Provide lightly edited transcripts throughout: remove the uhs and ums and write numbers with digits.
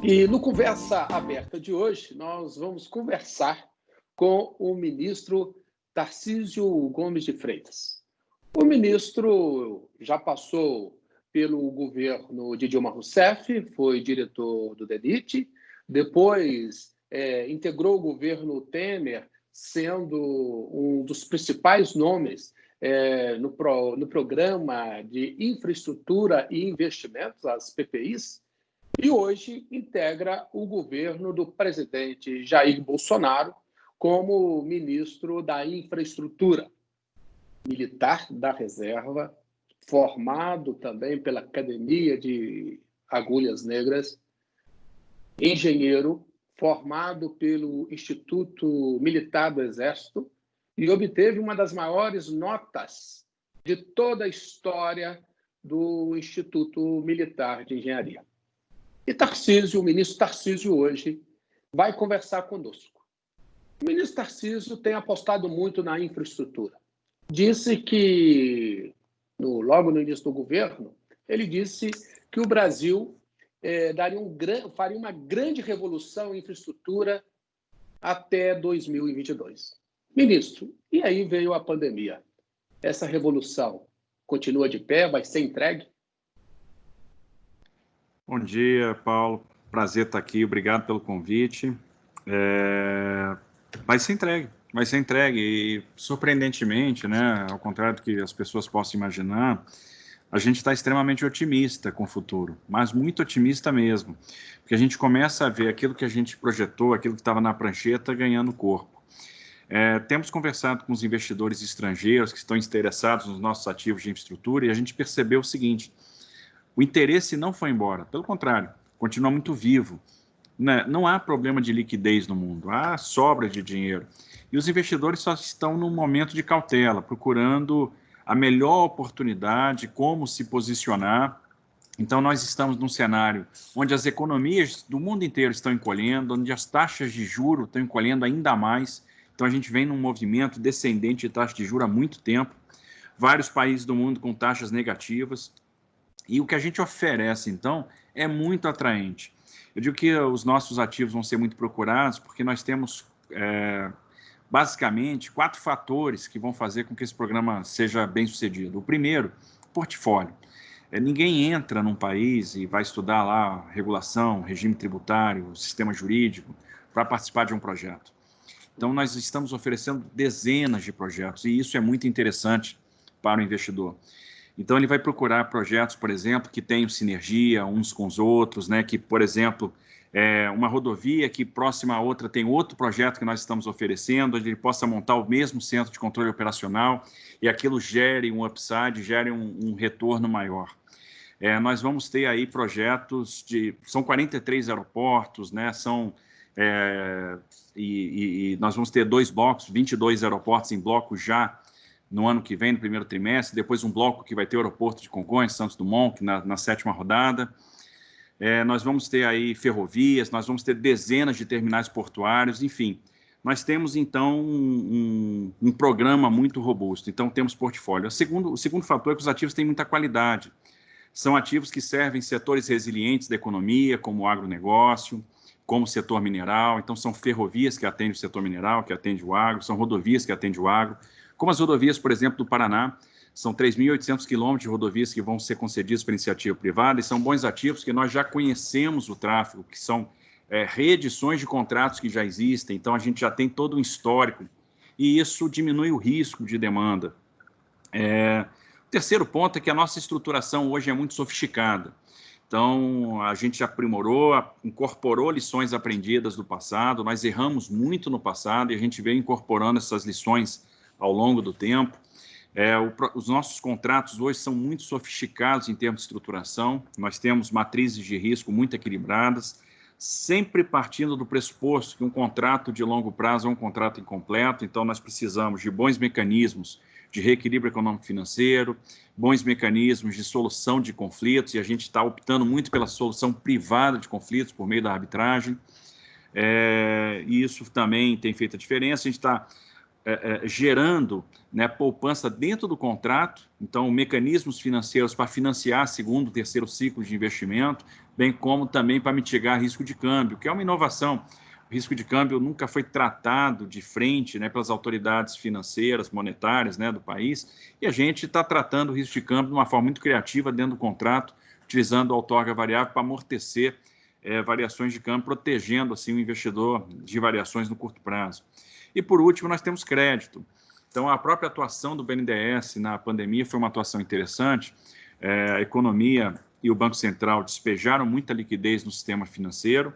E no Conversa Aberta de hoje, nós vamos conversar com o ministro Tarcísio Gomes de Freitas. O ministro já passou pelo governo de Dilma Rousseff, foi diretor do DENIT, depois integrou o governo Temer, sendo um dos principais nomes no programa de infraestrutura e investimentos, as PPIs, e hoje integra o governo do presidente Jair Bolsonaro como ministro da Infraestrutura, militar da reserva, formado também pela Academia de Agulhas Negras, engenheiro, formado pelo Instituto Militar do Exército e obteve uma das maiores notas de toda a história do Instituto Militar de Engenharia. E Tarcísio, o ministro Tarcísio, hoje vai conversar conosco. O ministro Tarcísio tem apostado muito na infraestrutura. Disse que, logo no início do governo, ele disse que o Brasil faria uma grande revolução em infraestrutura até 2022. Ministro, e aí veio a pandemia. Essa revolução continua de pé, vai ser entregue? Bom dia, Paulo. Prazer estar aqui. Obrigado pelo convite. Vai ser entregue. E, surpreendentemente, né, ao contrário do que as pessoas possam imaginar, a gente está extremamente otimista com o futuro, mas muito otimista mesmo, porque a gente começa a ver aquilo que a gente projetou, aquilo que estava na prancheta, ganhando corpo. Temos conversado com os investidores estrangeiros que estão interessados nos nossos ativos de infraestrutura e a gente percebeu o seguinte: o interesse não foi embora, pelo contrário, continua muito vivo. Não há problema de liquidez no mundo, há sobra de dinheiro. E os investidores só estão num momento de cautela, procurando a melhor oportunidade, como se posicionar. Então, nós estamos num cenário onde as economias do mundo inteiro estão encolhendo, onde as taxas de juros estão encolhendo ainda mais. Então, a gente vem num movimento descendente de taxa de juros há muito tempo. Vários países do mundo com taxas negativas. E o que a gente oferece, então, é muito atraente. Eu digo que os nossos ativos vão ser muito procurados porque nós temos, basicamente, 4 fatores que vão fazer com que esse programa seja bem sucedido. O primeiro, portfólio. Ninguém entra num país e vai estudar lá regulação, regime tributário, sistema jurídico, para participar de um projeto. Então, nós estamos oferecendo dezenas de projetos e isso é muito interessante para o investidor. Então, ele vai procurar projetos, por exemplo, que tenham sinergia uns com os outros, né? Que, por exemplo, uma rodovia que próxima a outra tem outro projeto que nós estamos oferecendo, onde ele possa montar o mesmo centro de controle operacional e aquilo gere um upside, gere um retorno maior. Nós vamos ter aí projetos são 43 aeroportos, né? E nós vamos ter 2 blocos, 22 aeroportos em bloco já no ano que vem, no primeiro trimestre, depois um bloco que vai ter o aeroporto de Congonhas, Santos Dumont, na 7ª rodada. Nós vamos ter aí ferrovias, nós vamos ter dezenas de terminais portuários, enfim. Nós temos, então, um programa muito robusto. Então, temos portfólio. O segundo fator é que os ativos têm muita qualidade. São ativos que servem setores resilientes da economia, como o agronegócio, como o setor mineral. Então, são ferrovias que atendem o setor mineral, que atende o agro, são rodovias que atendem o agro. Como as rodovias, por exemplo, do Paraná, são 3.800 quilômetros de rodovias que vão ser concedidas para iniciativa privada e são bons ativos que nós já conhecemos o tráfego, que são reedições de contratos que já existem, então a gente já tem todo um histórico e isso diminui o risco de demanda. O terceiro ponto é que a nossa estruturação hoje é muito sofisticada. Então, a gente aprimorou, incorporou lições aprendidas do passado, nós erramos muito no passado e a gente veio incorporando essas lições ao longo do tempo. Os nossos contratos hoje são muito sofisticados em termos de estruturação, nós temos matrizes de risco muito equilibradas, sempre partindo do pressuposto que um contrato de longo prazo é um contrato incompleto, então nós precisamos de bons mecanismos de reequilíbrio econômico-financeiro, bons mecanismos de solução de conflitos, e a gente está optando muito pela solução privada de conflitos por meio da arbitragem, e isso também tem feito a diferença. A gente está gerando, né, poupança dentro do contrato, então mecanismos financeiros para financiar segundo, terceiro ciclo de investimento, bem como também para mitigar risco de câmbio, que é uma inovação. O risco de câmbio nunca foi tratado de frente, né, pelas autoridades financeiras, monetárias, né, do país, e a gente está tratando o risco de câmbio de uma forma muito criativa dentro do contrato, utilizando a outorga variável para amortecer variações de câmbio, protegendo assim o investidor de variações no curto prazo. E, por último, nós temos crédito. Então, a própria atuação do BNDES na pandemia foi uma atuação interessante. A economia e o Banco Central despejaram muita liquidez no sistema financeiro.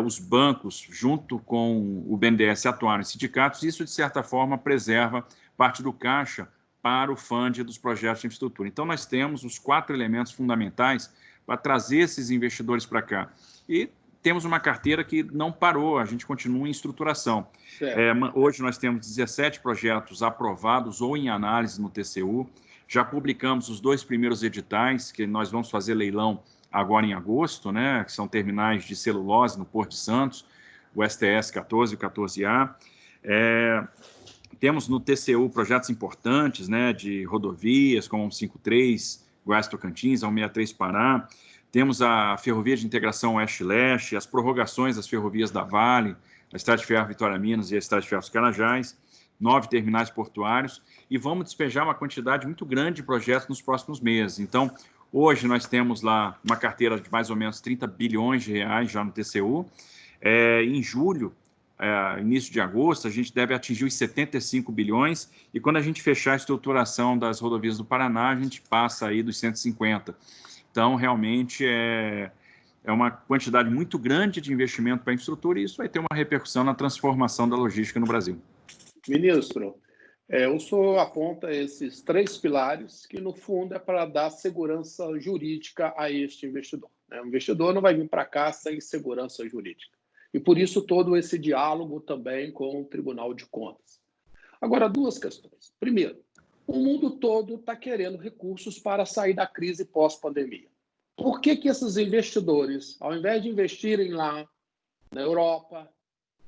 Os bancos, junto com o BNDES, atuaram em sindicatos. Isso, de certa forma, preserva parte do caixa para o fundo dos projetos de infraestrutura. Então, nós temos os 4 elementos fundamentais para trazer esses investidores para cá. E temos uma carteira que não parou, a gente continua em estruturação. Hoje nós temos 17 projetos aprovados ou em análise no TCU, já publicamos os 2 primeiros editais, que nós vamos fazer leilão agora em agosto, né, que são terminais de celulose no Porto de Santos, o STS 14 e o 14A. Temos no TCU projetos importantes, né, de rodovias, como 153, Goiás-Tocantins, 163 Pará. Temos a Ferrovia de Integração Oeste-Leste, as prorrogações das ferrovias da Vale, a Estrada de Ferro Vitória-Minas e a Estrada de Ferro dos Carajás, 9 terminais portuários, e vamos despejar uma quantidade muito grande de projetos nos próximos meses. Então, hoje nós temos lá uma carteira de mais ou menos 30 bilhões de reais já no TCU. Em julho, início de agosto, a gente deve atingir os 75 bilhões, e quando a gente fechar a estruturação das rodovias do Paraná, a gente passa aí dos 150. Então, realmente, é uma quantidade muito grande de investimento para a infraestrutura e isso vai ter uma repercussão na transformação da logística no Brasil. Ministro, o senhor aponta esses 3 pilares que, no fundo, é para dar segurança jurídica a este investidor. O investidor não vai vir para cá sem segurança jurídica. E, por isso, todo esse diálogo também com o Tribunal de Contas. Agora, 2 questões. Primeiro, o mundo todo está querendo recursos para sair da crise pós-pandemia. Por que esses investidores, ao invés de investirem lá na Europa,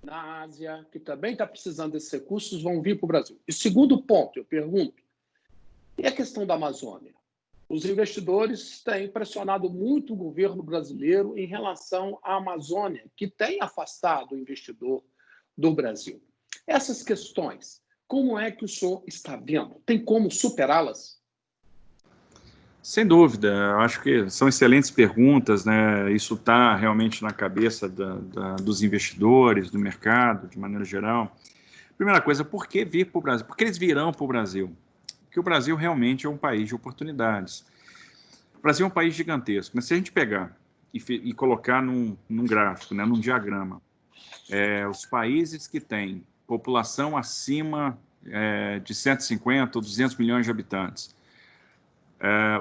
na Ásia, que também está precisando desses recursos, vão vir para o Brasil? E segundo ponto, eu pergunto, e a questão da Amazônia? Os investidores têm pressionado muito o governo brasileiro em relação à Amazônia, que tem afastado o investidor do Brasil. Essas questões, como é que o senhor está vendo? Tem como superá-las? Sem dúvida, eu acho que são excelentes perguntas, né? Isso está realmente na cabeça dos investidores, do mercado, de maneira geral. Primeira coisa, por que vir para o Brasil? Por que eles virão para o Brasil? Porque o Brasil realmente é um país de oportunidades. O Brasil é um país gigantesco, mas se a gente pegar e colocar num gráfico, né, num diagrama, os países que têm população acima de 150 ou 200 milhões de habitantes,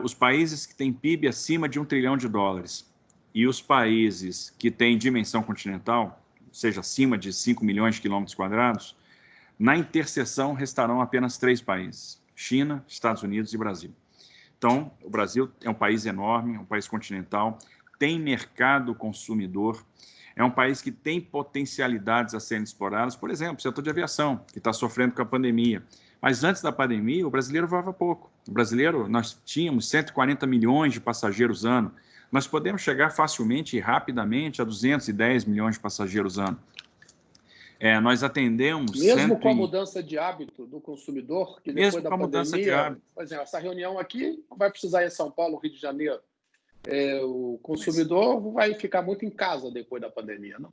os países que têm PIB acima de $1 trilhão e os países que têm dimensão continental, ou seja, acima de 5 milhões de quilômetros quadrados, na interseção restarão apenas 3 países: China, Estados Unidos e Brasil. Então, o Brasil é um país enorme, é um país continental, tem mercado consumidor, é um país que tem potencialidades a serem exploradas. Por exemplo, o setor de aviação, que está sofrendo com a pandemia. Mas antes da pandemia, o brasileiro voava pouco. O brasileiro, nós tínhamos 140 milhões de passageiros ano. Nós podemos chegar facilmente e rapidamente a 210 milhões de passageiros ano. Nós atendemos... Mesmo com a mudança de hábito do consumidor, que depois da pandemia... Por exemplo, essa reunião aqui vai precisar ir a São Paulo, Rio de Janeiro. O consumidor vai ficar muito em casa depois da pandemia, não?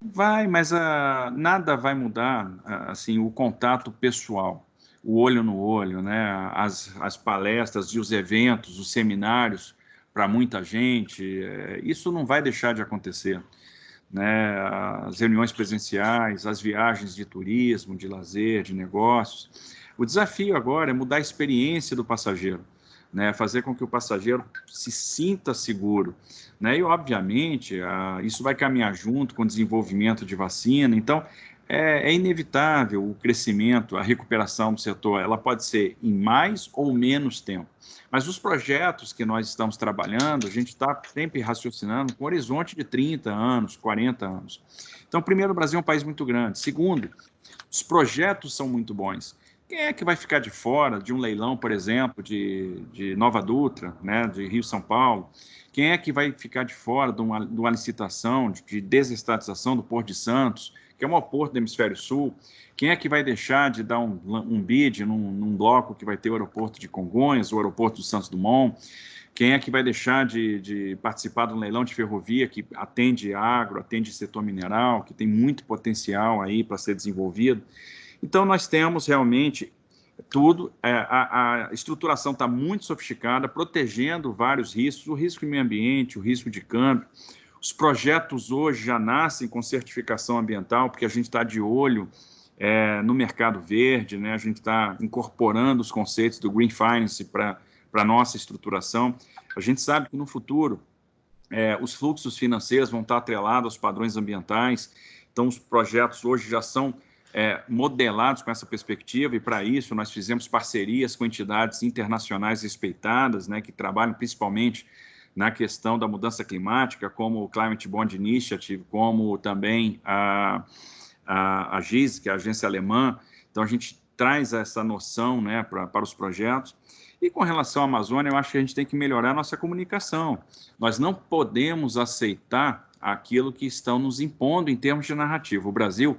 Vai, mas nada vai mudar assim, o contato pessoal, o olho no olho, né? As palestras e os eventos, os seminários para muita gente, isso não vai deixar de acontecer, né? As reuniões presenciais, as viagens de turismo, de lazer, de negócios. O desafio agora é mudar a experiência do passageiro, né? Fazer com que o passageiro se sinta seguro, né? E, obviamente, isso vai caminhar junto com o desenvolvimento de vacina. Então, é inevitável o crescimento, a recuperação do setor, ela pode ser em mais ou menos tempo. Mas os projetos que nós estamos trabalhando, a gente está sempre raciocinando com horizonte de 30 anos, 40 anos. Então, primeiro, o Brasil é um país muito grande. Segundo, os projetos são muito bons. Quem é que vai ficar de fora de um leilão, por exemplo, de Nova Dutra, né, de Rio-São Paulo? Quem é que vai ficar de fora de uma licitação de desestatização do Porto de Santos, que é o maior porto do Hemisfério Sul? Quem é que vai deixar de dar um bid num bloco que vai ter o aeroporto de Congonhas, o aeroporto do Santos Dumont? Quem é que vai deixar de participar de um leilão de ferrovia que atende agro, atende setor mineral, que tem muito potencial aí para ser desenvolvido? Então, nós temos realmente tudo, a estruturação está muito sofisticada, protegendo vários riscos, o risco de meio ambiente, o risco de câmbio. Os projetos hoje já nascem com certificação ambiental, porque a gente está de olho no mercado verde, né? A gente está incorporando os conceitos do Green Finance para a nossa estruturação. A gente sabe que no futuro os fluxos financeiros vão estar atrelados aos padrões ambientais, então os projetos hoje já são modelados com essa perspectiva, e para isso nós fizemos parcerias com entidades internacionais respeitadas, né, que trabalham principalmente na questão da mudança climática, como o Climate Bond Initiative, como também a GIS, que é a agência alemã. Então a gente traz essa noção, né, para os projetos. E com relação à Amazônia, eu acho que a gente tem que melhorar a nossa comunicação. Nós não podemos aceitar aquilo que estão nos impondo em termos de narrativa. O Brasil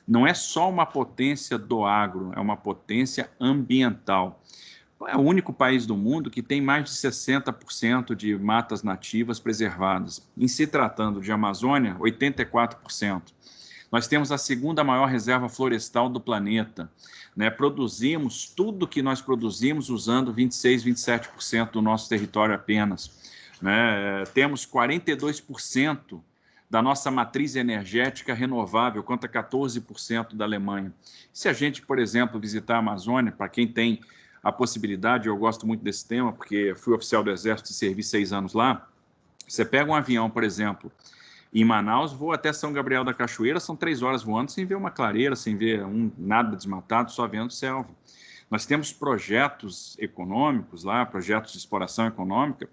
não é só uma potência do agro, é uma potência ambiental. É o único país do mundo que tem mais de 60% de matas nativas preservadas. Em se tratando de Amazônia, 84%. Nós temos a segunda maior reserva florestal do planeta, né? Produzimos tudo que nós produzimos usando 26%, 27% do nosso território apenas, né? Temos 42% da nossa matriz energética renovável, contra 14% da Alemanha. Se a gente, por exemplo, visitar a Amazônia, para quem tem a possibilidade, eu gosto muito desse tema, porque fui oficial do Exército e servi 6 anos lá, você pega um avião, por exemplo, em Manaus, voa até São Gabriel da Cachoeira, são 3 horas voando sem ver uma clareira, sem ver nada desmatado, só vendo selva. Nós temos projetos econômicos lá, projetos de exploração econômica,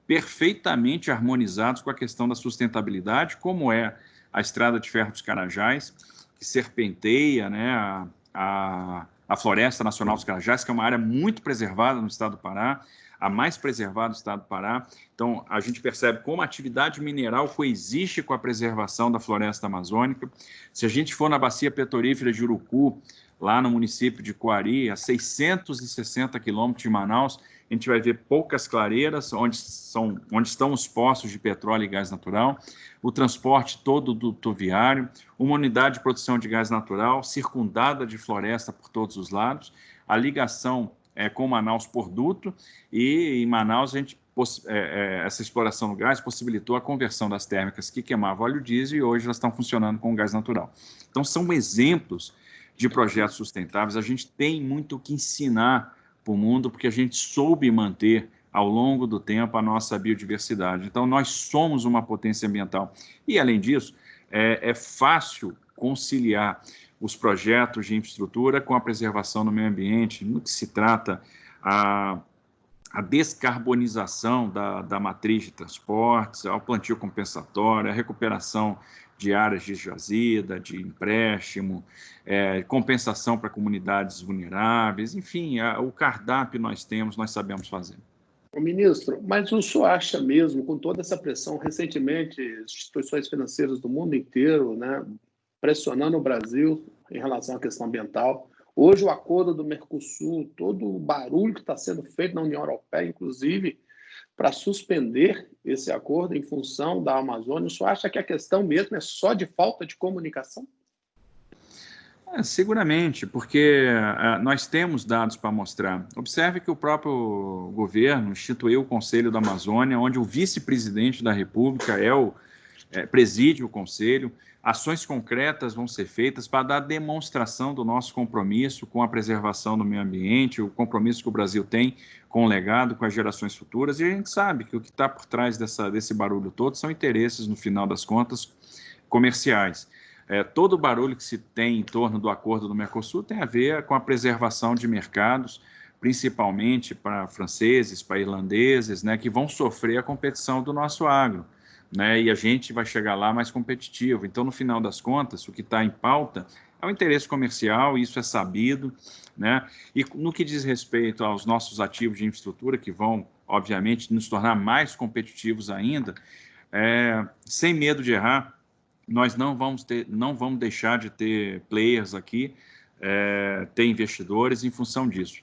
perfeitamente harmonizados com a questão da sustentabilidade, como é a Estrada de Ferro dos Carajás, que serpenteia, né, a Floresta Nacional dos Carajás, que é uma área muito preservada no estado do Pará, a mais preservada do estado do Pará. Então, a gente percebe como a atividade mineral coexiste com a preservação da floresta amazônica. Se a gente for na bacia petrolífera de Urucu, lá no município de Coari, a 660 quilômetros de Manaus, a gente vai ver poucas clareiras, onde estão os poços de petróleo e gás natural, o transporte todo dutoviário, uma unidade de produção de gás natural, circundada de floresta por todos os lados, a ligação com Manaus por duto, e em Manaus essa exploração do gás possibilitou a conversão das térmicas que queimavam óleo diesel, e hoje elas estão funcionando com gás natural. Então, são exemplos de projetos sustentáveis. A gente tem muito o que ensinar para o mundo, porque a gente soube manter ao longo do tempo a nossa biodiversidade. Então, nós somos uma potência ambiental. E, além disso, é fácil conciliar os projetos de infraestrutura com a preservação do meio ambiente, no que se trata a descarbonização da matriz de transportes, ao plantio compensatório, a recuperação de áreas de jazida, de empréstimo, compensação para comunidades vulneráveis, enfim, o cardápio nós temos, nós sabemos fazer. Ministro, mas o senhor acha mesmo, com toda essa pressão, recentemente, instituições financeiras do mundo inteiro, né, pressionando o Brasil em relação à questão ambiental, hoje o acordo do Mercosul, todo o barulho que está sendo feito na União Europeia, inclusive, para suspender esse acordo em função da Amazônia, o senhor acha que a questão mesmo é só de falta de comunicação? Seguramente, porque nós temos dados para mostrar. Observe que o próprio governo instituiu o Conselho da Amazônia, onde o vice-presidente da República preside o Conselho. Ações concretas vão ser feitas para dar demonstração do nosso compromisso com a preservação do meio ambiente, o compromisso que o Brasil tem com o legado, com as gerações futuras. E a gente sabe que o que está por trás desse barulho todo são interesses, no final das contas, comerciais. todo o barulho que se tem em torno do acordo do Mercosul tem a ver com a preservação de mercados, principalmente para franceses, para irlandeses, né, que vão sofrer a competição do nosso agro, né, e a gente vai chegar lá mais competitivo. Então, no final das contas, o que está em pauta é o interesse comercial, isso é sabido, né, e no que diz respeito aos nossos ativos de infraestrutura, que vão, obviamente, nos tornar mais competitivos ainda, sem medo de errar, nós não vamos deixar de ter players aqui, ter investidores em função disso.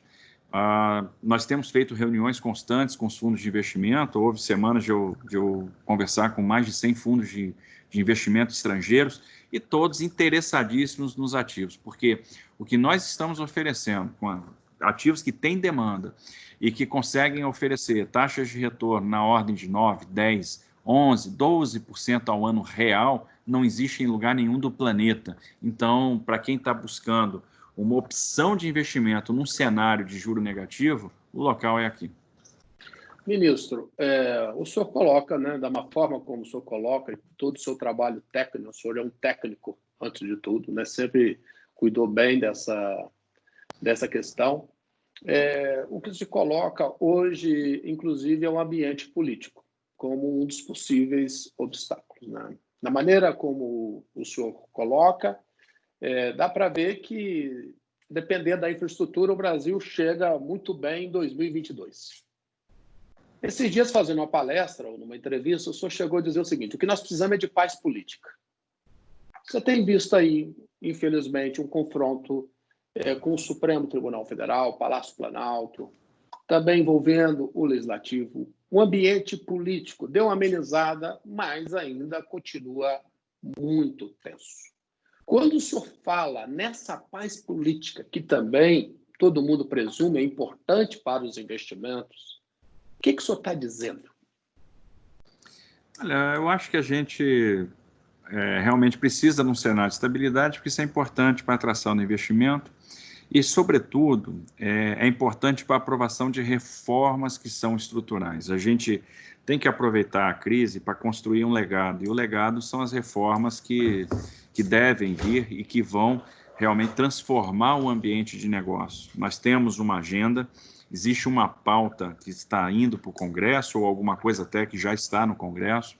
Nós temos feito reuniões constantes com os fundos de investimento, houve semanas de eu conversar com mais de 100 fundos de investimento estrangeiros e todos interessadíssimos nos ativos, porque o que nós estamos oferecendo, com ativos que têm demanda e que conseguem oferecer taxas de retorno na ordem de 9, 10, 11, 12% ao ano real, não existe em lugar nenhum do planeta. Então, para quem está buscando uma opção de investimento num cenário de juro negativo, o local é aqui. Ministro, o senhor coloca, né, da forma como o senhor coloca, todo o seu trabalho técnico, o senhor é um técnico, antes de tudo, né, sempre cuidou bem dessa questão. O que se coloca hoje, inclusive, é o ambiente político, como um dos possíveis obstáculos, né? Da maneira como o senhor coloca, dá para ver que, dependendo da infraestrutura, o Brasil chega muito bem em 2022. Esses dias, fazendo uma palestra ou numa entrevista, o senhor chegou a dizer o seguinte: o que nós precisamos é de paz política. Você tem visto aí, infelizmente, um confronto com o Supremo Tribunal Federal, o Palácio Planalto, também envolvendo o Legislativo. O ambiente político deu uma amenizada, mas ainda continua muito tenso. Quando o senhor fala nessa paz política, que também todo mundo presume é importante para os investimentos, o que o senhor está dizendo? Olha, eu acho que a gente realmente precisa de um cenário de estabilidade, porque isso é importante para a atração do investimento e, sobretudo, é importante para a aprovação de reformas que são estruturais. A gente tem que aproveitar a crise para construir um legado, e o legado são as reformas que devem vir e que vão realmente transformar o ambiente de negócio. Nós temos uma agenda, existe uma pauta que está indo para o Congresso, ou alguma coisa até que já está no Congresso,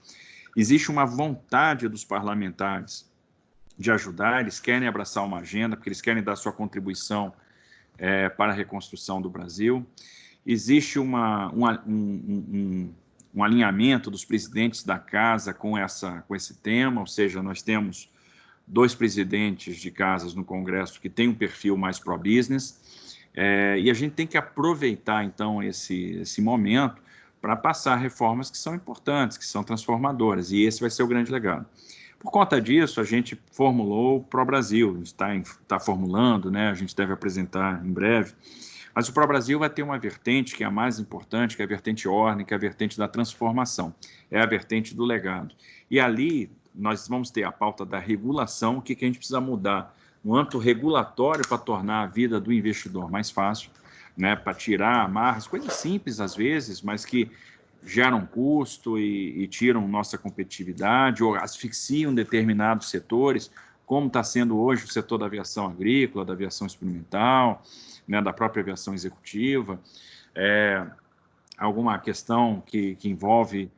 existe uma vontade dos parlamentares de ajudar, eles querem abraçar uma agenda, porque eles querem dar sua contribuição para a reconstrução do Brasil. Existe um alinhamento dos presidentes da casa com esse tema, ou seja, nós temos 2 presidentes de casas no Congresso que têm um perfil mais pro-business, e a gente tem que aproveitar, então, esse momento para passar reformas que são importantes, que são transformadoras, e esse vai ser o grande legado. Por conta disso, a gente formulou o Pro-Brasil, está formulando, né? A gente deve apresentar em breve, mas o Pro-Brasil vai ter uma vertente que é a mais importante, que é a vertente ordem, que é a vertente da transformação, é a vertente do legado. E ali nós vamos ter a pauta da regulação, o que a gente precisa mudar no âmbito regulatório para tornar a vida do investidor mais fácil, né? Para tirar amarras, coisas simples às vezes, mas que geram custo e tiram nossa competitividade ou asfixiam determinados setores, como está sendo hoje o setor da aviação agrícola, da aviação experimental, né, da própria aviação executiva, alguma questão que envolve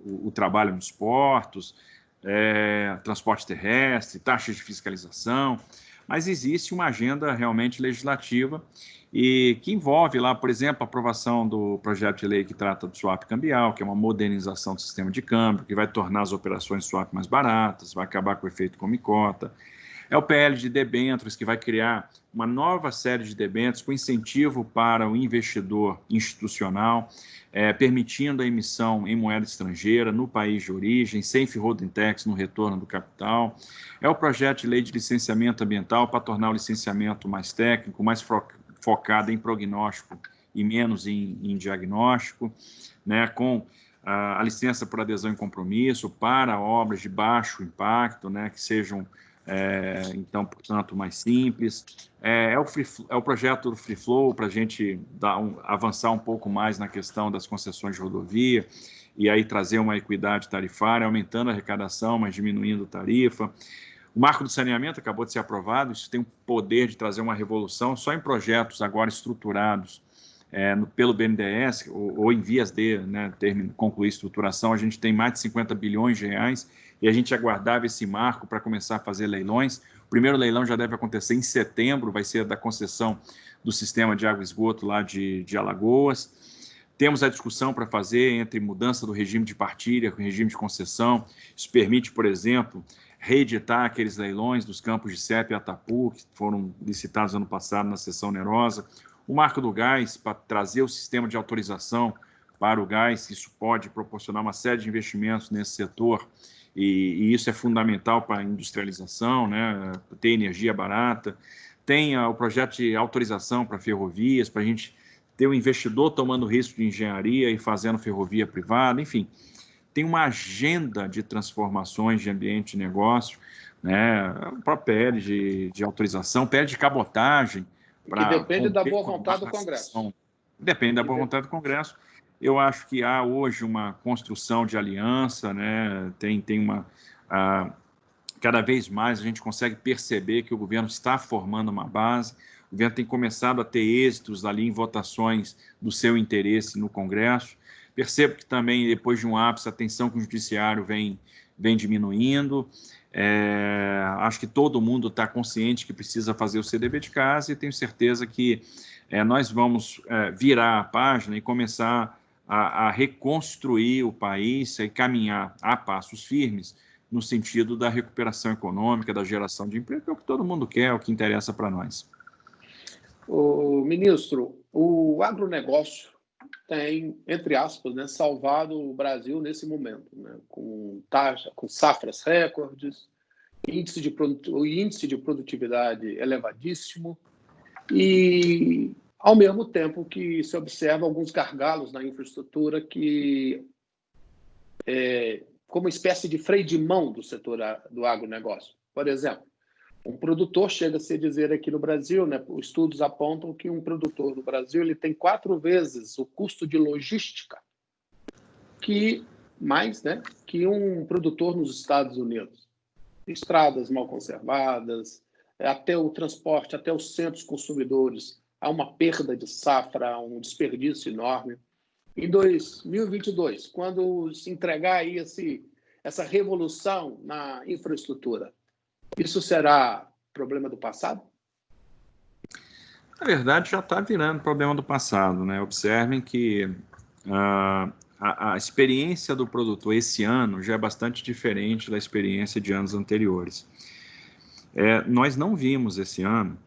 o trabalho nos portos, transporte terrestre, taxas de fiscalização, mas existe uma agenda realmente legislativa e que envolve lá, por exemplo, a aprovação do projeto de lei que trata do swap cambial, que é uma modernização do sistema de câmbio, que vai tornar as operações de swap mais baratas, vai acabar com o efeito come-cota. É o PL de debêntures, que vai criar uma nova série de debêntures com incentivo para o investidor institucional, permitindo a emissão em moeda estrangeira no país de origem, sem withholding tax no retorno do capital. É o projeto de lei de licenciamento ambiental para tornar o licenciamento mais técnico, mais focado em prognóstico e menos em diagnóstico, né, com a licença por adesão e compromisso para obras de baixo impacto, né, que sejam então, portanto, mais simples. É o projeto do Free Flow para a gente avançar um pouco mais na questão das concessões de rodovia e aí trazer uma equidade tarifária, aumentando a arrecadação, mas diminuindo a tarifa. O marco do saneamento acabou de ser aprovado, isso tem o poder de trazer uma revolução só em projetos agora estruturados pelo BNDES, ou em vias de concluir a estruturação. A gente tem mais de 50 bilhões de reais e a gente aguardava esse marco para começar a fazer leilões. O primeiro leilão já deve acontecer em setembro, vai ser da concessão do sistema de água e esgoto lá de Alagoas. Temos a discussão para fazer entre mudança do regime de partilha com o regime de concessão. Isso permite, por exemplo, reeditar aqueles leilões dos campos de Sepe e Atapu, que foram licitados ano passado na sessão onerosa. O marco do gás, para trazer o sistema de autorização para o gás, isso pode proporcionar uma série de investimentos nesse setor, e isso é fundamental para a industrialização, né? Ter energia barata. Tem o projeto de autorização para ferrovias, para a gente ter o investidor tomando risco de engenharia e fazendo ferrovia privada, enfim. Tem uma agenda de transformações de ambiente de negócio, né? O próprio PL de autorização, PL de cabotagem. Que depende da boa vontade do Congresso. Depende da boa vontade do Congresso. Eu acho que há hoje uma construção de aliança, né? Tem cada vez mais a gente consegue perceber que o governo está formando uma base, o governo tem começado a ter êxitos ali em votações do seu interesse no Congresso. Percebo que também, depois de um ápice, a tensão com o judiciário vem diminuindo. Acho que todo mundo está consciente que precisa fazer o seu dever de casa e tenho certeza que nós vamos virar a página e começar a reconstruir o país e caminhar a passos firmes no sentido da recuperação econômica, da geração de emprego, que é o que todo mundo quer, é o que interessa para nós. Ministro, o agronegócio tem, entre aspas, né, salvado o Brasil nesse momento, né, com safras recordes, índice de produtividade elevadíssimo e, ao mesmo tempo que se observa alguns gargalos na infraestrutura que, como espécie de freio de mão do setor do agronegócio. Por exemplo, um produtor chega-se a dizer aqui no Brasil, né, estudos apontam que um produtor no Brasil ele tem 4 vezes o custo de logística que um produtor nos Estados Unidos. Estradas mal conservadas, até o transporte, até os centros consumidores, há uma perda de safra, há um desperdício enorme. Em 2022, quando se entregar aí essa revolução na infraestrutura, isso será problema do passado? Na verdade, já está virando problema do passado, né? Observem que a experiência do produtor esse ano já é bastante diferente da experiência de anos anteriores. Nós não vimos esse ano,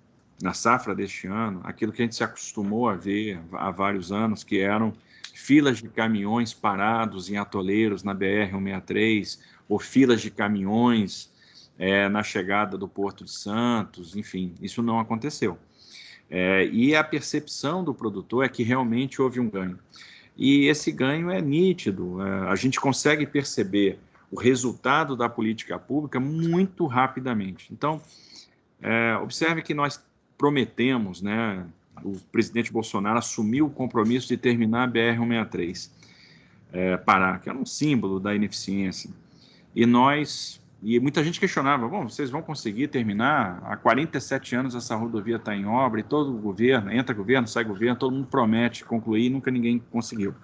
na safra deste ano, aquilo que a gente se acostumou a ver há vários anos, que eram filas de caminhões parados em atoleiros na BR-163, ou filas de caminhões na chegada do Porto de Santos, enfim, isso não aconteceu. E a percepção do produtor é que realmente houve um ganho. E esse ganho é nítido, a gente consegue perceber o resultado da política pública muito rapidamente. Então, observe que nós prometemos, né, o presidente Bolsonaro assumiu o compromisso de terminar a BR-163, Pará, que era um símbolo da ineficiência. E muita gente questionava, bom, vocês vão conseguir terminar? Há 47 anos essa rodovia está em obra e todo governo, entra governo, sai governo, todo mundo promete concluir e nunca ninguém conseguiu.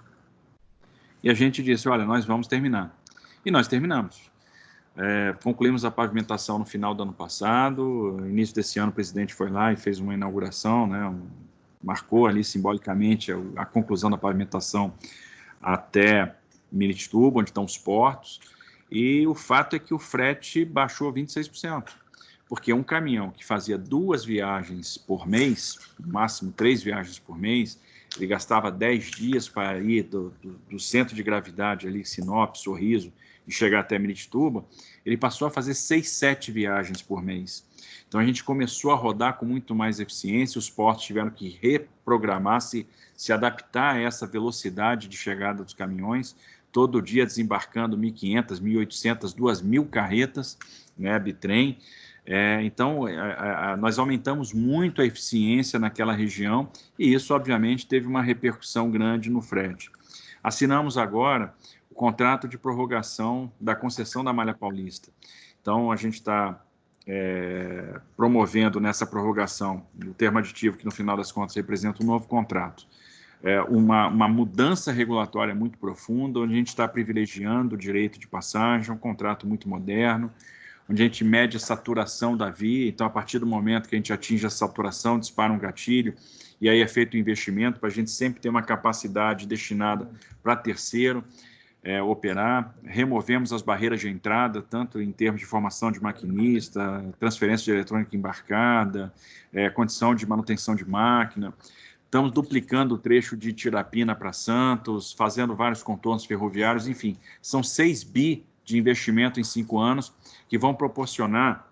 E a gente disse, olha, nós vamos terminar. E nós terminamos. Concluímos a pavimentação no final do ano passado, no início desse ano o presidente foi lá e fez uma inauguração, né, marcou ali simbolicamente a conclusão da pavimentação até Miritituba, onde estão os portos. E o fato é que o frete baixou 26%, porque um caminhão que fazia 2 viagens por mês, no máximo 3 viagens por mês, ele gastava 10 dias para ir do centro de gravidade ali, Sinop, Sorriso, e chegar até Miritituba, ele passou a fazer 6, 7 viagens por mês. Então a gente começou a rodar com muito mais eficiência, os portos tiveram que reprogramar, se adaptar a essa velocidade de chegada dos caminhões, todo dia desembarcando 1.500, 1.800, 2.000 carretas, né, bitrem, Então, nós aumentamos muito a eficiência naquela região e isso, obviamente, teve uma repercussão grande no frete. Assinamos agora o contrato de prorrogação da concessão da Malha Paulista. Então, a gente está promovendo nessa prorrogação o termo aditivo, que no final das contas representa um novo contrato. Uma mudança regulatória muito profunda, onde a gente está privilegiando o direito de passagem, um contrato muito moderno, onde a gente mede a saturação da via, então a partir do momento que a gente atinge a saturação, dispara um gatilho, e aí é feito o investimento para a gente sempre ter uma capacidade destinada para terceiro operar. Removemos as barreiras de entrada, tanto em termos de formação de maquinista, transferência de eletrônica embarcada, condição de manutenção de máquina. Estamos duplicando o trecho de Tirapina para Santos, fazendo vários contornos ferroviários, enfim, são 6 bi de investimento em 5 anos, que vão proporcionar,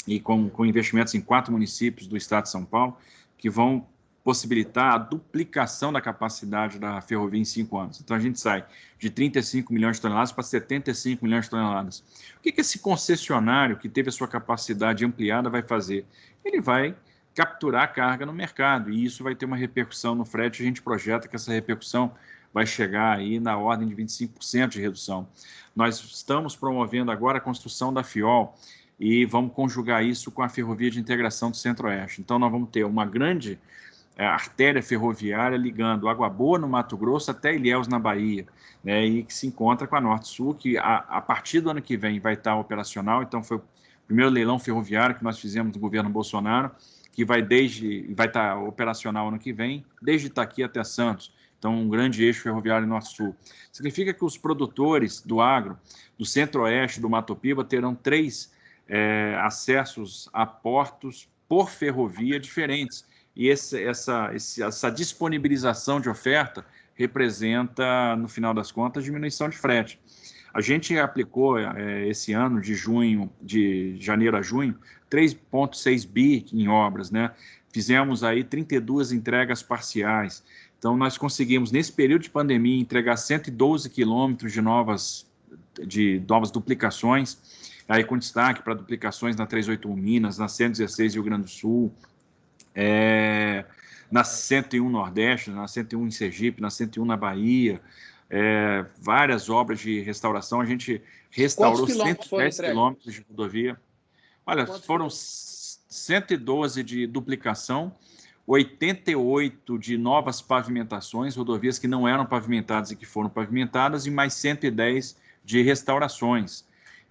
e com investimentos em 4 municípios do estado de São Paulo, que vão possibilitar a duplicação da capacidade da ferrovia em 5 anos. Então, a gente sai de 35 milhões de toneladas para 75 milhões de toneladas. O que esse concessionário, que teve a sua capacidade ampliada, vai fazer? Ele vai capturar a carga no mercado, e isso vai ter uma repercussão no frete. A gente projeta que essa repercussão vai chegar aí na ordem de 25% de redução. Nós estamos promovendo agora a construção da FIOL e vamos conjugar isso com a Ferrovia de Integração do Centro-Oeste. Então, nós vamos ter uma grande artéria ferroviária ligando Água Boa, no Mato Grosso, até Ilhéus, na Bahia, né, e que se encontra com a Norte-Sul, que a partir do ano que vem vai estar operacional. Então, foi o primeiro leilão ferroviário que nós fizemos no governo Bolsonaro, que vai estar operacional ano que vem, desde Itaqui até Santos. Então, um grande eixo ferroviário Norte-Sul. Significa que os produtores do agro, do Centro-Oeste, do Mato Piba, terão 3 acessos a portos por ferrovia diferentes. E essa disponibilização de oferta representa, no final das contas, diminuição de frete. A gente aplicou esse ano, de janeiro a junho, 3,6 bi em obras, né? Fizemos aí 32 entregas parciais. Então, nós conseguimos, nesse período de pandemia, entregar 112 quilômetros de novas duplicações, aí com destaque para duplicações na 381 Minas, na 116 Rio Grande do Sul, na 101 Nordeste, na 101 em Sergipe, na 101 na Bahia, várias obras de restauração. A gente restaurou 110 quilômetros de rodovia. Olha, foram 112 de duplicação, 88 de novas pavimentações, rodovias que não eram pavimentadas e que foram pavimentadas, e mais 110 de restaurações.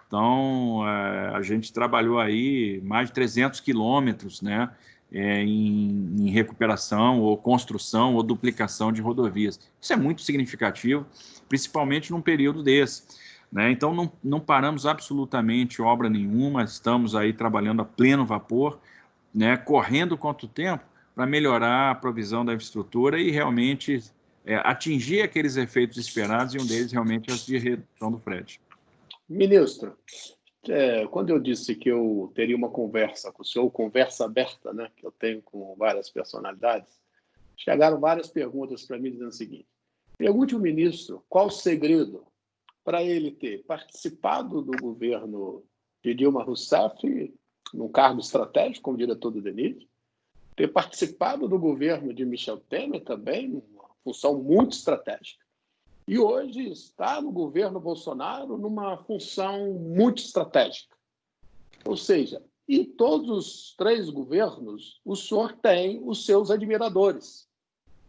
Então, a gente trabalhou aí mais de 300 quilômetros, né, em recuperação, ou construção, ou duplicação de rodovias. Isso é muito significativo, principalmente num período desse, né? Então, não paramos absolutamente obra nenhuma, estamos aí trabalhando a pleno vapor, né, correndo contra o tempo, para melhorar a provisão da infraestrutura e realmente atingir aqueles efeitos esperados, e um deles realmente é a de redução do frete. Ministro, quando eu disse que eu teria uma conversa com o senhor, conversa aberta, né, que eu tenho com várias personalidades, chegaram várias perguntas para mim dizendo o seguinte: pergunte ao ministro qual o segredo para ele ter participado do governo de Dilma Rousseff, num cargo estratégico como diretor do DENIT, ter participado do governo de Michel Temer também, numa função muito estratégica, e hoje está no governo Bolsonaro numa função muito estratégica. Ou seja, em todos os 3 governos, o senhor tem os seus admiradores,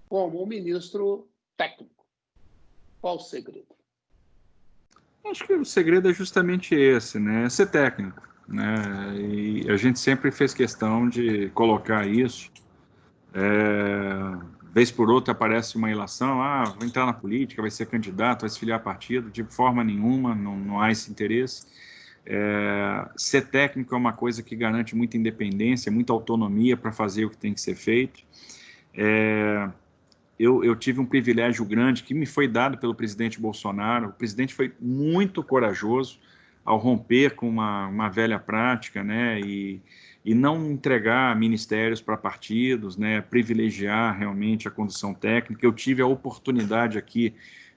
como um ministro técnico. Qual o segredo? Acho que o segredo é justamente esse, né? Ser técnico, né? E a gente sempre fez questão de colocar isso. Vez por outra aparece uma ilação, vai entrar na política, vai ser candidato, vai se filiar a partido. De forma nenhuma, não há esse interesse. Ser técnico é uma coisa que garante muita independência, muita autonomia para fazer o que tem que ser feito. Eu tive um privilégio grande que me foi dado pelo presidente Bolsonaro. O presidente foi muito corajoso ao romper com uma velha prática, né, e não entregar ministérios para partidos, né, privilegiar realmente a condução técnica. Eu tive a oportunidade aqui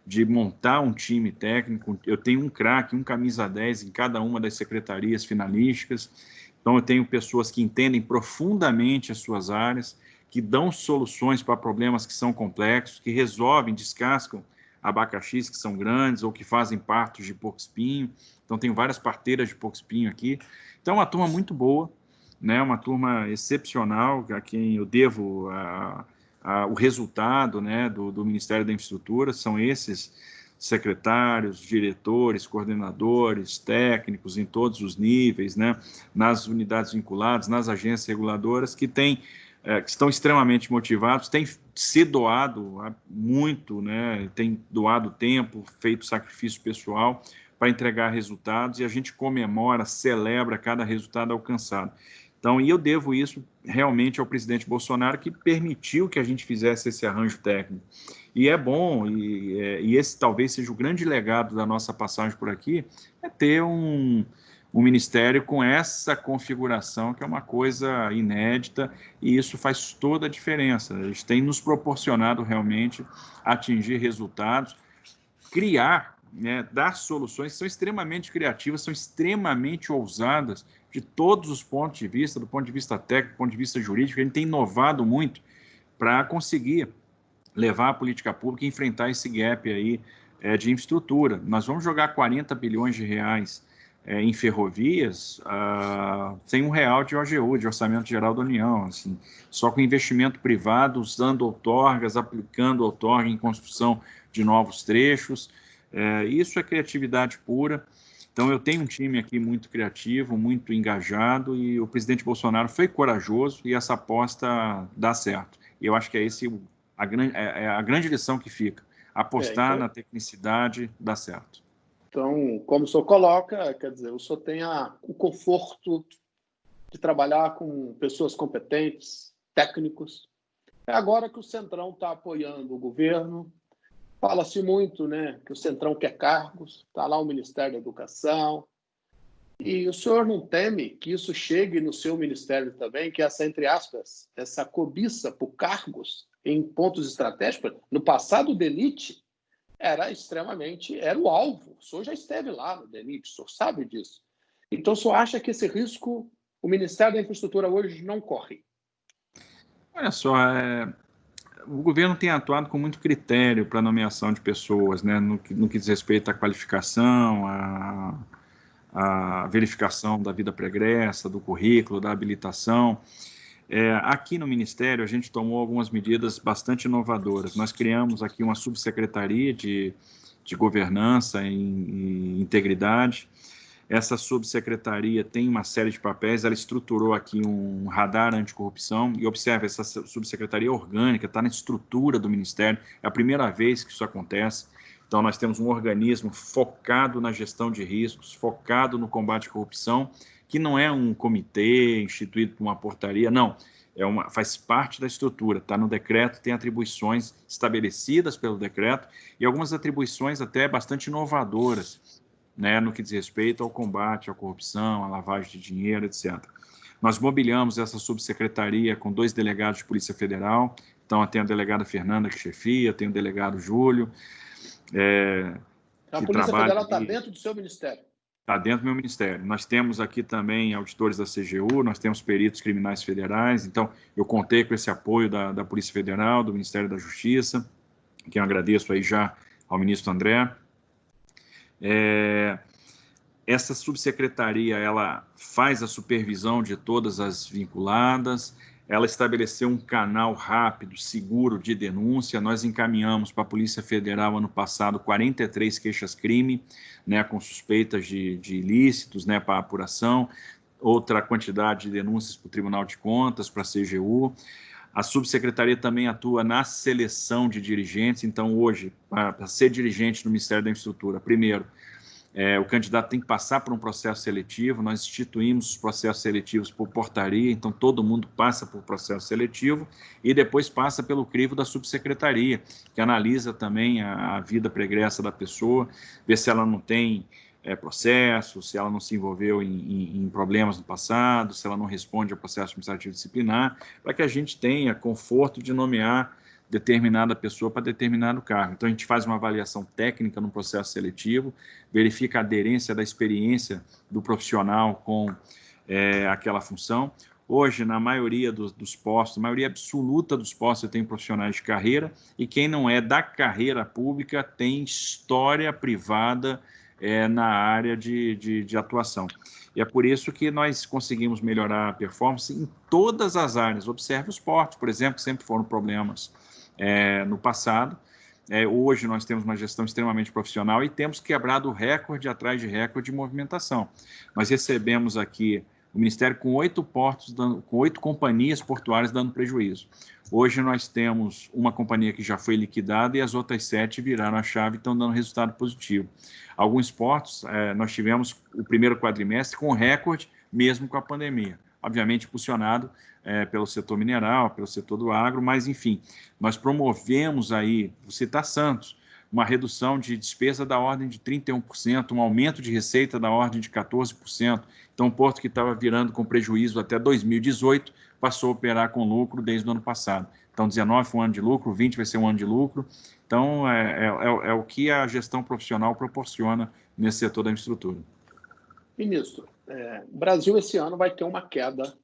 de montar um time técnico. Eu tenho um craque, um camisa 10 em cada uma das secretarias finalísticas, Então, eu tenho pessoas que entendem profundamente as suas áreas, que dão soluções para problemas que são complexos, que resolvem, descascam abacaxis que são grandes ou que fazem partos de porco-espinho. Então, tenho várias parteiras de porco-espinho aqui. Então, é uma turma muito boa, né? Uma turma excepcional, a quem eu devo o resultado, né, do Ministério da Infraestrutura. São esses secretários, diretores, coordenadores, técnicos em todos os níveis, né, nas unidades vinculadas, nas agências reguladoras, que estão extremamente motivados, têm se doado muito, né, têm doado tempo, feito sacrifício pessoal para entregar resultados, e a gente comemora, celebra cada resultado alcançado. Então, e eu devo isso realmente ao presidente Bolsonaro, que permitiu que a gente fizesse esse arranjo técnico. E é bom, e esse talvez seja o grande legado da nossa passagem por aqui, é ter um ministério com essa configuração, que é uma coisa inédita, e isso faz toda a diferença. Eles têm nos proporcionado realmente atingir resultados, criar, né, dar soluções que são extremamente criativas, são extremamente ousadas de todos os pontos de vista, do ponto de vista técnico, do ponto de vista jurídico. A gente tem inovado muito para conseguir levar a política pública e enfrentar esse gap aí de infraestrutura. Nós vamos jogar 40 bilhões de reais em ferrovias sem R$1 de OGU, de Orçamento Geral da União, assim, só com investimento privado, usando outorgas, aplicando outorga em construção de novos trechos. Isso é criatividade pura. Então, eu tenho um time aqui muito criativo, muito engajado, e o presidente Bolsonaro foi corajoso e essa aposta dá certo. E eu acho que é esse a grande lição que fica. Apostar na tecnicidade dá certo. Então, como o senhor coloca, quer dizer, o senhor tem o conforto de trabalhar com pessoas competentes, técnicos. É agora que o Centrão está apoiando o governo. Fala-se muito, né, que o Centrão quer cargos, está lá o Ministério da Educação. E o senhor não teme que isso chegue no seu ministério também, que essa, entre aspas, essa cobiça por cargos em pontos estratégicos? No passado, o DENIT era o alvo. O senhor já esteve lá no DENIT, o senhor sabe disso. Então, o senhor acha que esse risco o Ministério da Infraestrutura hoje não corre? Olha só, o governo tem atuado com muito critério para a nomeação de pessoas, né, no que diz respeito à qualificação, à verificação da vida pregressa, do currículo, da habilitação. Aqui no Ministério, a gente tomou algumas medidas bastante inovadoras. Nós criamos aqui uma subsecretaria de governança e integridade. Essa subsecretaria tem uma série de papéis, ela estruturou aqui um radar anticorrupção, e observe, essa subsecretaria orgânica, está na estrutura do Ministério, é a primeira vez que isso acontece. Então, nós temos um organismo focado na gestão de riscos, focado no combate à corrupção, que não é um comitê instituído por uma portaria, não, faz parte da estrutura, está no decreto, tem atribuições estabelecidas pelo decreto, e algumas atribuições até bastante inovadoras, né, no que diz respeito ao combate à corrupção, à lavagem de dinheiro, etc. Nós mobiliamos essa subsecretaria com 2 delegados de Polícia Federal, então tem a delegada Fernanda que chefia, tem o delegado Júlio. A Polícia Federal está dentro do seu ministério? Está dentro do meu ministério. Nós temos aqui também auditores da CGU, nós temos peritos criminais federais, então eu contei com esse apoio da Polícia Federal, do Ministério da Justiça, que eu agradeço aí já ao ministro André. Essa subsecretaria, ela faz a supervisão de todas as vinculadas, ela estabeleceu um canal rápido, seguro de denúncia. Nós encaminhamos para a Polícia Federal, ano passado, 43 queixas-crime, né, com suspeitas de ilícitos, né, para apuração, outra quantidade de denúncias para o Tribunal de Contas, para a CGU. A subsecretaria também atua na seleção de dirigentes. Então, hoje, para ser dirigente no Ministério da Infraestrutura, primeiro, o candidato tem que passar por um processo seletivo. Nós instituímos os processos seletivos por portaria, então todo mundo passa por processo seletivo e depois passa pelo crivo da subsecretaria, que analisa também a vida pregressa da pessoa, vê se ela não tem processo, se ela não se envolveu em problemas no passado, se ela não responde ao processo administrativo disciplinar, para que a gente tenha conforto de nomear determinada pessoa para determinado cargo. Então, a gente faz uma avaliação técnica no processo seletivo, verifica a aderência da experiência do profissional com aquela função. Hoje, na maioria dos postos, na maioria absoluta dos postos, você tem profissionais de carreira, e quem não é da carreira pública tem história privada na área de atuação. E é por isso que nós conseguimos melhorar a performance em todas as áreas. Observe os portos, por exemplo, que sempre foram problemas no passado. Hoje nós temos uma gestão extremamente profissional e temos quebrado recorde atrás de recorde de movimentação. Nós recebemos aqui o Ministério com 8 portos, com 8 companhias portuárias dando prejuízo. Hoje nós temos uma companhia que já foi liquidada e as outras 7 viraram a chave e estão dando resultado positivo. Alguns portos, nós tivemos o primeiro quadrimestre com recorde, mesmo com a pandemia. Obviamente impulsionado pelo setor mineral, pelo setor do agro, mas enfim, nós promovemos aí, vou citar Santos, uma redução de despesa da ordem de 31%, um aumento de receita da ordem de 14%. Então, um porto que estava virando com prejuízo até 2018 passou a operar com lucro desde o ano passado. Então, 19 foi um ano de lucro, 20 vai ser um ano de lucro. Então, é o que a gestão profissional proporciona nesse setor da infraestrutura. Ministro, o Brasil esse ano vai ter uma queda,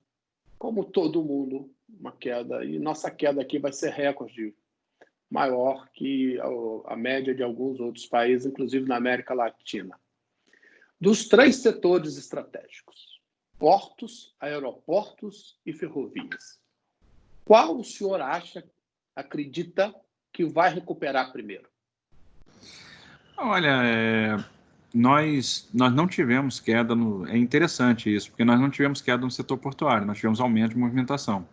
como todo mundo, uma queda, e nossa queda aqui vai ser recorde, maior que a média de alguns outros países, inclusive na América Latina. Dos 3 setores estratégicos, portos, aeroportos e ferrovias, qual o senhor acredita que vai recuperar primeiro? Olha, nós não tivemos queda é interessante isso, porque nós não tivemos queda no setor portuário, nós tivemos aumento de movimentação.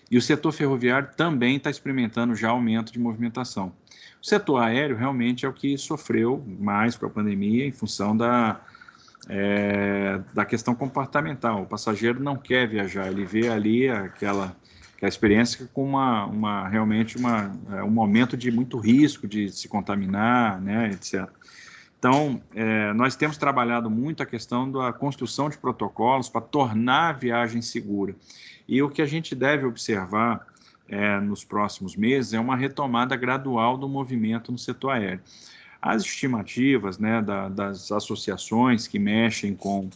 E o setor ferroviário também está experimentando já aumento de movimentação. O setor aéreo realmente é o que sofreu mais com a pandemia em função da questão comportamental. O passageiro não quer viajar, ele vê ali aquela experiência com realmente um momento de muito risco de se contaminar, né, etc. Então, nós temos trabalhado muito a questão da construção de protocolos para tornar a viagem segura. E o que a gente deve observar nos próximos meses é uma retomada gradual do movimento no setor aéreo. As estimativas, né, das associações que mexem com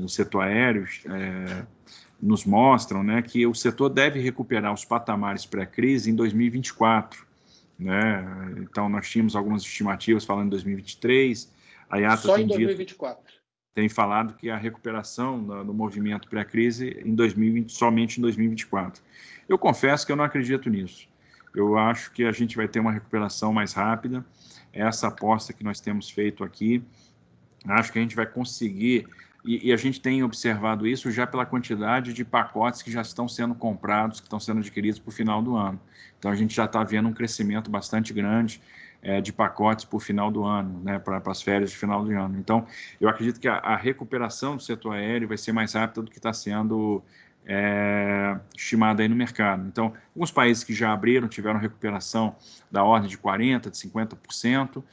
o setor aéreo nos mostram, né, que o setor deve recuperar os patamares pré-crise em 2024. Né? Então, nós tínhamos algumas estimativas falando em 2023. A IATA só em 2024. Tem falado que a recuperação no movimento pré-crise somente em 2024. Eu confesso que eu não acredito nisso. Eu acho que a gente vai ter uma recuperação mais rápida. Essa aposta que nós temos feito aqui, acho que a gente vai conseguir, e a gente tem observado isso já pela quantidade de pacotes que já estão sendo comprados, que estão sendo adquiridos para o final do ano. Então, a gente já está vendo um crescimento bastante grande de pacotes para o final do ano, né, para as férias de final do ano. Então, eu acredito que a recuperação do setor aéreo vai ser mais rápida do que está sendo estimada aí no mercado. Então, alguns países que já abriram tiveram recuperação da ordem de 40%, de 50%.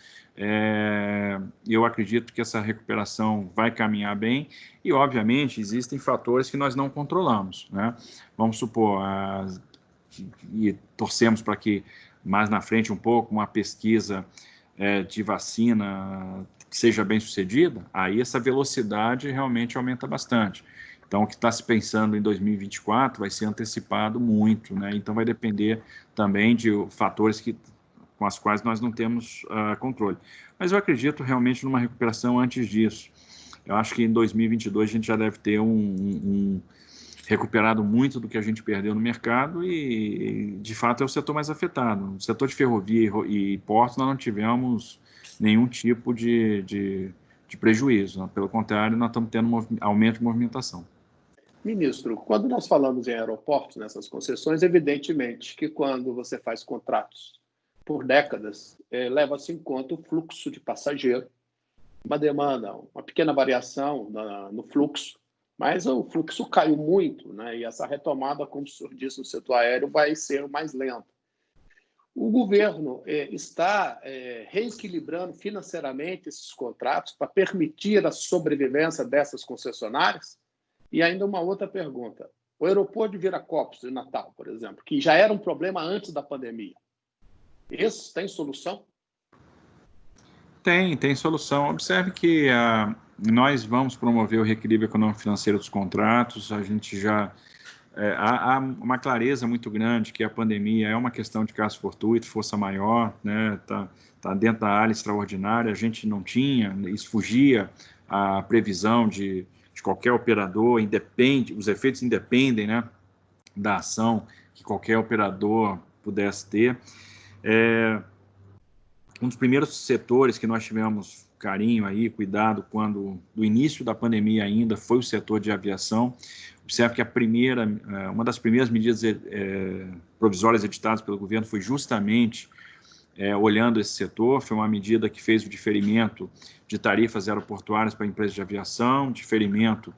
Eu acredito que essa recuperação vai caminhar bem e, obviamente, existem fatores que nós não controlamos, né? Vamos supor, e torcemos para que mais na frente um pouco uma pesquisa de vacina que seja bem sucedida, aí essa velocidade realmente aumenta bastante. Então, o que está se pensando em 2024 vai ser antecipado muito, né? Então, vai depender também de fatores com as quais nós não temos controle. Mas eu acredito realmente numa recuperação antes disso. Eu acho que em 2022 a gente já deve ter recuperado muito do que a gente perdeu no mercado e, de fato, é o setor mais afetado. No setor de ferrovia e portos, nós não tivemos nenhum tipo de prejuízo. Né? Pelo contrário, nós estamos tendo aumento de movimentação. Ministro, quando nós falamos em aeroportos, nessas concessões, evidentemente que quando você faz contratos por décadas, leva-se em conta o fluxo de passageiro, uma demanda, uma pequena variação no fluxo, mas o fluxo caiu muito, né? E essa retomada, como o senhor disse, no setor aéreo vai ser mais lenta. O governo está reequilibrando financeiramente esses contratos para permitir a sobrevivência dessas concessionárias? E ainda uma outra pergunta. O aeroporto de Viracopos, de Natal, por exemplo, que já era um problema antes da pandemia, esse tem solução? Tem solução. Observe que nós vamos promover o reequilíbrio econômico-financeiro dos contratos, a gente já... há uma clareza muito grande que a pandemia é uma questão de caso fortuito, força maior, né? Tá dentro da área extraordinária, a gente não tinha, isso fugia à previsão de qualquer operador, independe, os efeitos independem, né, da ação que qualquer operador pudesse ter. Um dos primeiros setores que nós tivemos carinho aí, cuidado, quando do início da pandemia ainda, foi o setor de aviação. Observe que uma das primeiras medidas provisórias editadas pelo governo foi justamente olhando esse setor. Foi uma medida que fez o diferimento de tarifas aeroportuárias para empresas de aviação, diferimento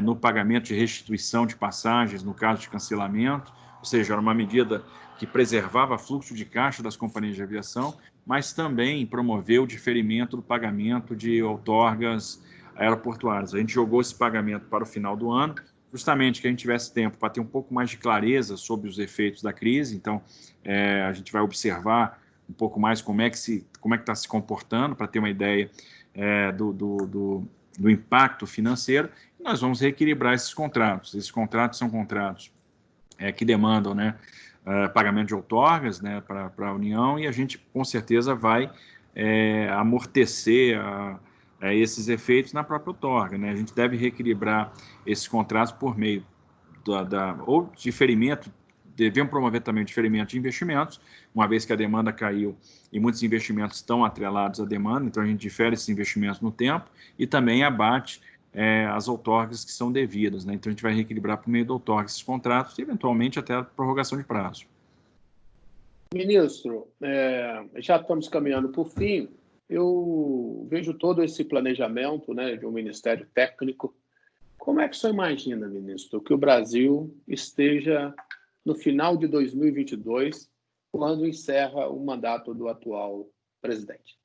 no pagamento de restituição de passagens no caso de cancelamento, ou seja, era uma medida que preservava fluxo de caixa das companhias de aviação, mas também promoveu o diferimento do pagamento de outorgas aeroportuárias. A gente jogou esse pagamento para o final do ano, justamente que a gente tivesse tempo para ter um pouco mais de clareza sobre os efeitos da crise. Então, a gente vai observar um pouco mais como é que está se comportando, para ter uma ideia do impacto financeiro, e nós vamos reequilibrar esses contratos. Esses contratos são contratos que demandam, né, pagamento de outorgas, né, para a União, e a gente com certeza vai amortecer esses efeitos na própria outorga, né? A gente deve reequilibrar esses contratos por meio ou diferimento, devemos promover também o diferimento de investimentos, uma vez que a demanda caiu e muitos investimentos estão atrelados à demanda, então a gente difere esses investimentos no tempo e também abate as outorgas que são devidas, né? Então a gente vai reequilibrar por meio da outorga esses contratos e eventualmente até a prorrogação de prazo. Ministro, já estamos caminhando para o fim. Eu vejo todo esse planejamento, né, de um ministério técnico. Como é que o senhor imagina, ministro, que o Brasil esteja no final de 2022, quando encerra o mandato do atual presidente?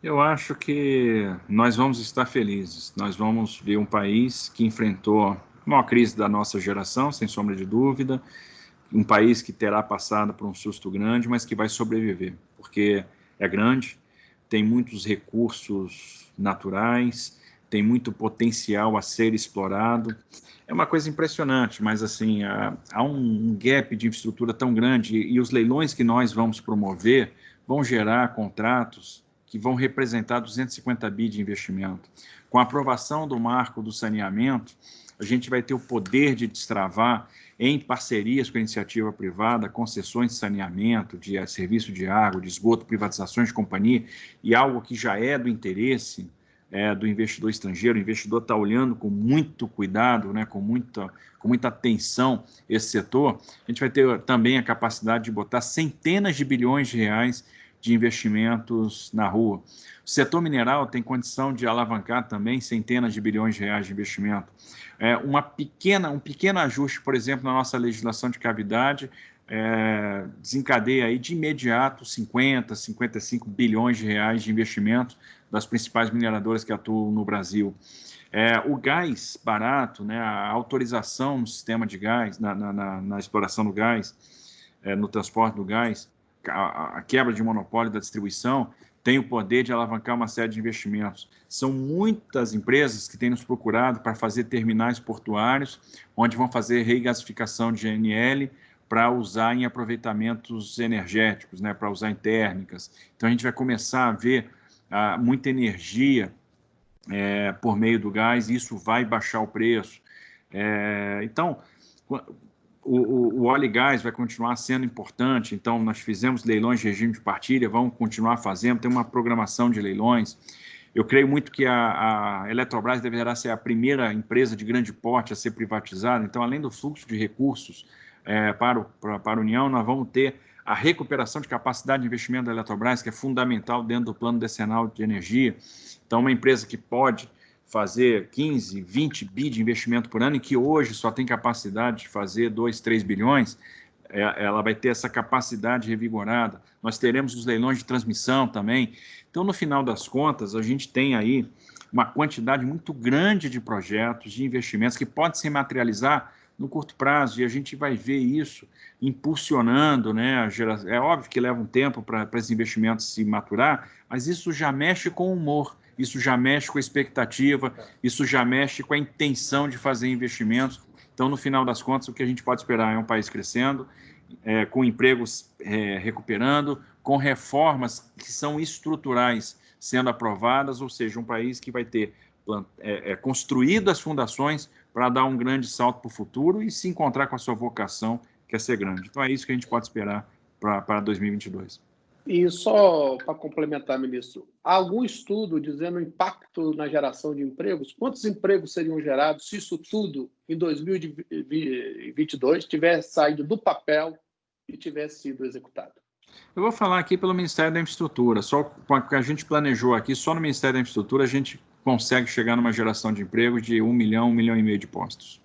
Eu acho que nós vamos estar felizes. Nós vamos ver um país que enfrentou a maior crise da nossa geração, sem sombra de dúvida, um país que terá passado por um susto grande, mas que vai sobreviver, porque é grande, tem muitos recursos naturais, tem muito potencial a ser explorado. É uma coisa impressionante, mas assim, há um gap de infraestrutura tão grande e os leilões que nós vamos promover vão gerar contratos que vão representar 250 bi de investimento. Com a aprovação do marco do saneamento, a gente vai ter o poder de destravar, em parcerias com a iniciativa privada, concessões de saneamento, de serviço de água, de esgoto, privatizações de companhia, e algo que já é do interesse do investidor estrangeiro. O investidor está olhando com muito cuidado, né, com muita atenção esse setor. A gente vai ter também a capacidade de botar centenas de bilhões de reais de investimentos na rua. O setor mineral tem condição de alavancar também centenas de bilhões de reais de investimento. Um pequeno ajuste, por exemplo, na nossa legislação de cavidade, desencadeia aí de imediato 50, 55 bilhões de reais de investimento das principais mineradoras que atuam no Brasil. O gás barato, né, a autorização no sistema de gás, na exploração do gás, no transporte do gás, a quebra de monopólio da distribuição, tem o poder de alavancar uma série de investimentos. São muitas empresas que têm nos procurado para fazer terminais portuários, onde vão fazer regasificação de GNL para usar em aproveitamentos energéticos, né, para usar em térmicas. Então, a gente vai começar a ver muita energia por meio do gás, e isso vai baixar o preço. Então, o óleo e gás vai continuar sendo importante, então nós fizemos leilões de regime de partilha, vamos continuar fazendo, tem uma programação de leilões. Eu creio muito que a Eletrobras deverá ser a primeira empresa de grande porte a ser privatizada, então além do fluxo de recursos para a União, nós vamos ter a recuperação de capacidade de investimento da Eletrobras, que é fundamental dentro do plano decenal de energia. Então, uma empresa que pode fazer 15, 20 bi de investimento por ano e que hoje só tem capacidade de fazer 2, 3 bilhões, ela vai ter essa capacidade revigorada. Nós teremos os leilões de transmissão também. Então, no final das contas, a gente tem aí uma quantidade muito grande de projetos, de investimentos que podem se materializar no curto prazo, e a gente vai ver isso impulsionando, né, a geração. É óbvio que leva um tempo para esses investimentos se maturar, mas isso já mexe com o humor, isso já mexe com a expectativa, isso já mexe com a intenção de fazer investimentos. Então, no final das contas, o que a gente pode esperar é um país crescendo, com empregos recuperando, com reformas que são estruturais sendo aprovadas, ou seja, um país que vai ter construído as fundações para dar um grande salto para o futuro e se encontrar com a sua vocação, que é ser grande. Então, é isso que a gente pode esperar para 2022. E só para complementar, ministro, há algum estudo dizendo o impacto na geração de empregos? Quantos empregos seriam gerados se isso tudo, em 2022, tivesse saído do papel e tivesse sido executado? Eu vou falar aqui pelo Ministério da Infraestrutura. Só com o que a gente planejou aqui, só no Ministério da Infraestrutura, a gente consegue chegar numa geração de empregos de 1 milhão, 1 milhão e meio de postos.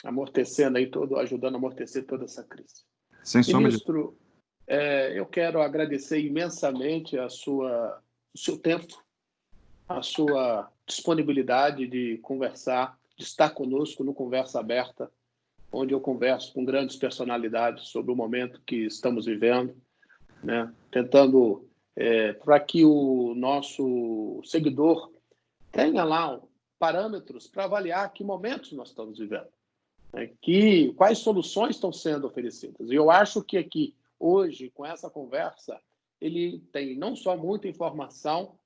Amortecendo aí ajudando a amortecer toda essa crise. Sem sombra de... Ministro, eu quero agradecer imensamente o seu tempo, a sua disponibilidade de conversar, de estar conosco no Conversa Aberta, onde eu converso com grandes personalidades sobre o momento que estamos vivendo, né? Tentando, para que o nosso seguidor tenha lá parâmetros para avaliar que momentos nós estamos vivendo, né? Quais soluções estão sendo oferecidas. E eu acho que aqui, hoje, com essa conversa, ele tem não só muita informação,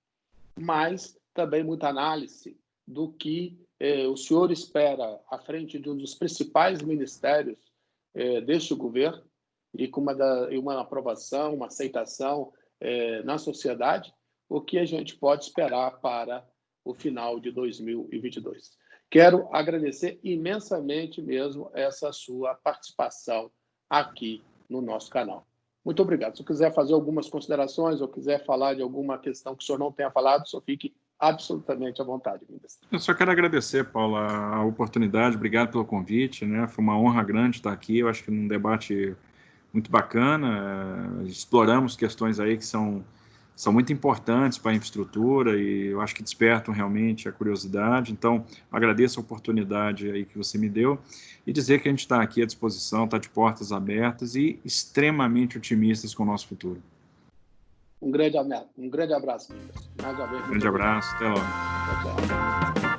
mas também muita análise do que o senhor espera à frente de um dos principais ministérios deste governo e com uma aprovação, uma aceitação na sociedade, o que a gente pode esperar para o final de 2022. Quero agradecer imensamente mesmo essa sua participação aqui no nosso canal. Muito obrigado. Se eu quiser fazer algumas considerações ou quiser falar de alguma questão que o senhor não tenha falado, só fique absolutamente à vontade, ministro. Eu só quero agradecer, Paula, a oportunidade. Obrigado pelo convite, né? Foi uma honra grande estar aqui. Eu acho que num debate muito bacana. Exploramos questões aí que são muito importantes para a infraestrutura e eu acho que despertam realmente a curiosidade. Então, agradeço a oportunidade aí que você me deu e dizer que a gente está aqui à disposição, está de portas abertas e extremamente otimistas com o nosso futuro. Um grande abraço, ministro. Mais uma vez, grande abraço, até logo. Tchau, tchau.